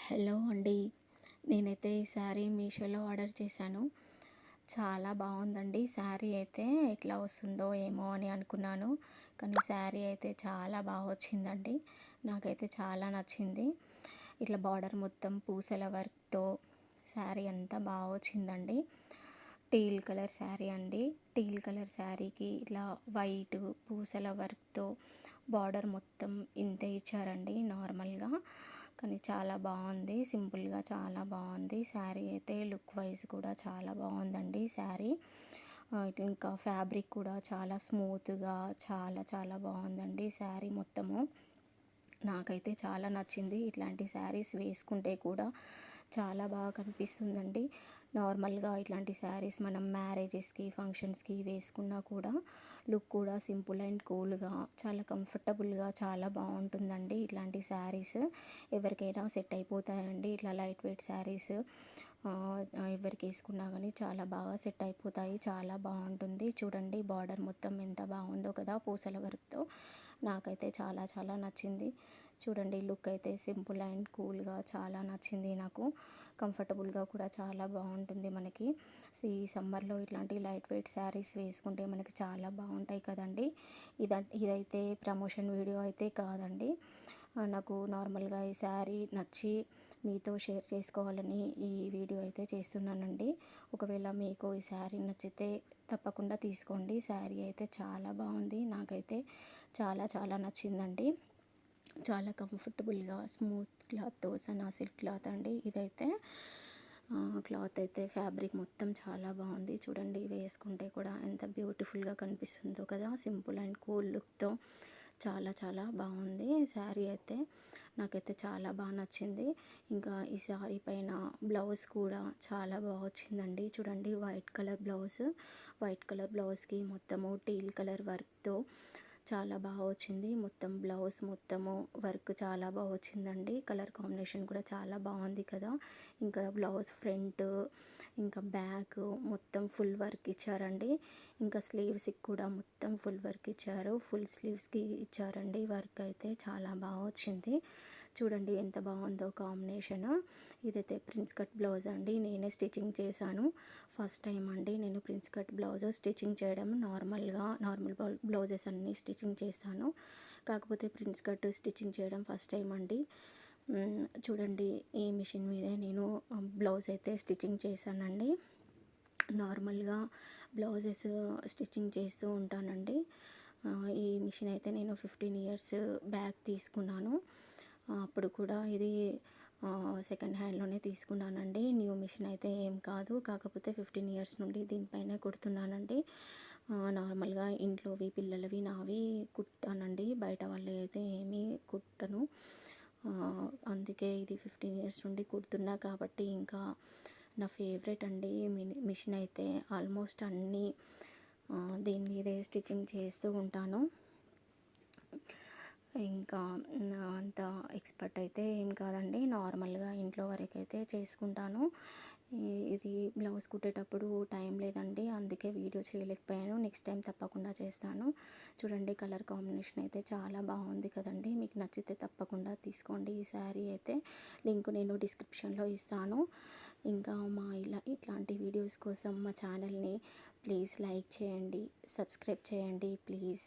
Hello అండి. నేనైతే ఈ శారీ మీషోలో ఆర్డర్ చేశాను. చాలా బాగుందండి. శారీ అయితే ఎట్లా వస్తుందో ఏమో అని అనుకున్నాను. కానీ శారీ అయితే చాలా బాగా వచ్చిందండి. నాకైతే చాలా నచ్చింది. ఇట్లా బార్డర్ మొత్తం పూసల వర్క్‌తో శారీ అంతా బాగా వచ్చిందండి. టీల్ కలర్ శారీ అండి. టీల్ కలర్ శారీకి ఇట్లా వైట్ పూసల వర్క్‌తో బార్డర్ మొత్తం ఇంతే ఇచ్చారండి నార్మల్‌గా. కానీ చాలా బాగుంది. సింపుల్‌గా చాలా బాగుంది. శారీ అయితే లుక్ వైజ్ కూడా చాలా బాగుందండి శారీ. ఇంకా ఫ్యాబ్రిక్ కూడా చాలా స్మూత్‌గా చాలా చాలా బాగుందండి శారీ మొత్తము. నాకైతే చాలా నచ్చింది. ఇట్లాంటి శారీస్ వేసుకుంటే కూడా చాలా బాగా కనిపిస్తుందండి. నార్మల్‌గా ఇట్లాంటి శారీస్ మనం మ్యారేజెస్‌కి, ఫంక్షన్స్‌కి వేసుకున్నా కూడా లుక్ కూడా సింపుల్ అండ్ కూల్‌గా చాలా కంఫర్టబుల్‌గా చాలా బాగుంటుందండి. ఇట్లాంటి శారీస్ ఎవరికైనా సెట్ అయిపోతాయండి. ఇట్లా లైట్ వెయిట్ శారీస్ ఎవరికి వేసుకున్నా కానీ చాలా బాగా సెట్ అయిపోతాయి. చాలా బాగుంటుంది. చూడండి బార్డర్ మొత్తం ఎంత బాగుందో కదా పూసల వర్క్‌తో. నాకైతే చాలా చాలా నచ్చింది. చూడండి లుక్ అయితే సింపుల్ అండ్ కూల్‌గా చాలా నచ్చింది నాకు. కంఫర్టబుల్‌గా కూడా చాలా బాగుంటుంది మనకి. ఈ సమ్మర్‌లో ఇట్లాంటి లైట్ వెయిట్ శారీస్ వేసుకుంటే మనకి చాలా బాగుంటాయి కదండీ. ఇదైతే ప్రమోషన్ వీడియో అయితే కాదండి. నాకు నార్మల్‌గా ఈ శారీ నచ్చి మీతో షేర్ చేసుకోవాలని ఈ వీడియో అయితే చేస్తున్నానండి. ఒకవేళ మీకు ఈ శారీ నచ్చితే తప్పకుండా తీసుకోండి. శారీ అయితే చాలా బాగుంది. నాకైతే చాలా చాలా నచ్చిందండి. చాలా కంఫర్టబుల్‌గా స్మూత్ క్లాత్‌తో సనా సిల్క్ క్లాత్ అండి ఇదైతే. క్లాత్ అయితే ఫ్యాబ్రిక్ మొత్తం చాలా బాగుంది. చూడండి వేసుకుంటే కూడా ఎంత బ్యూటిఫుల్‌గా కనిపిస్తుందో కదా. సింపుల్ అండ్ కూల్ లుక్‌తో చాలా చాలా బాగుంది శారీ అయితే. నాకైతే చాలా బాగా నచ్చింది. ఇంకా ఈ శారీ పైన బ్లౌజ్ కూడా చాలా బాగా వచ్చిందండి. చూడండి white colour blouse. White colour బ్లౌజ్‌కి మొత్తము టీల్ కలర్ వర్క్‌తో చాలా బాగా వచ్చింది. మొత్తం బ్లౌజ్ మొత్తము వర్క్ చాలా బాగా వచ్చిందండి. కలర్ కాంబినేషన్ కూడా చాలా బాగుంది కదా. ఇంకా బ్లౌజ్ ఫ్రంట్ ఇంకా బ్యాక్ మొత్తం ఫుల్ వర్క్ ఇచ్చారండి. ఇంకా స్లీవ్స్కి కూడా మొత్తం ఫుల్ వర్క్ ఇచ్చారు. ఫుల్ స్లీవ్స్కి ఇచ్చారండి వర్క్ అయితే చాలా బాగా వచ్చింది. చూడండి ఎంత బాగుందో కాంబినేషన్. ఇదైతే ప్రిన్స్ కట్ బ్లౌజ్ అండి. నేనే స్టిచ్చింగ్ చేశాను. ఫస్ట్ టైం అండి నేను ప్రిన్స్ కట్ బ్లౌజ్ స్టిచ్చింగ్ చేయడం. నార్మల్ బ్లౌజెస్ అన్నీ స్టిచ్చింగ్ చేస్తాను. కాకపోతే ప్రిన్స్ కట్ స్టిచ్చింగ్ చేయడం ఫస్ట్ టైం అండి. చూడండి ఈ మిషన్ మీదే నేను బ్లౌజ్ అయితే స్టిచ్చింగ్ చేశానండి. నార్మల్‌గా బ్లౌజెస్ స్టిచ్చింగ్ చేస్తూ ఉంటానండి. ఈ మిషన్ అయితే నేను 15 ఇయర్స్ బ్యాక్ తీసుకున్నాను. అప్పుడు కూడా ఇది సెకండ్ హ్యాండ్‌లోనే తీసుకున్నానండి. న్యూ మిషన్ అయితే ఏం కాదు. కాకపోతే 15 ఇయర్స్ నుండి దీనిపైనే కుడుతున్నానండి. నార్మల్‌గా ఇంట్లోవి పిల్లలవి నావి కుడతానండి. బయట వాళ్ళవి అయితే ఏమీ కుట్టను. అందుకే ఇది 15 ఇయర్స్ నుండి కుడుతున్నా కాబట్టి ఇంకా నా ఫేవరెట్ అండి మిషన్ అయితే. ఆల్మోస్ట్ అన్నీ దీని మీదే స్టిచ్చింగ్ చేస్తూ ఉంటాను. ఇంకా అంత ఎక్స్‌పర్ట్ అయితే ఏం కాదండి. నార్మల్‌గా ఇంట్లో వరకైతే చేసుకుంటాను. ఇది బ్లౌజ్ కుట్టేటప్పుడు టైం లేదండి. అందుకే వీడియో చేయలేకపోయాను. నెక్స్ట్ టైం తప్పకుండా చేస్తాను. చూడండి కలర్ కాంబినేషన్ అయితే చాలా బాగుంది కదండీ. మీకు నచ్చితే తప్పకుండా తీసుకోండి ఈ శారీ అయితే. లింక్ నేను డిస్క్రిప్షన్‌లో ఇస్తాను. ఇంకా ఇట్లాంటి వీడియోస్ కోసం మా ఛానల్‌ని ప్లీజ్ లైక్ చేయండి, సబ్స్క్రైబ్ చేయండి ప్లీజ్.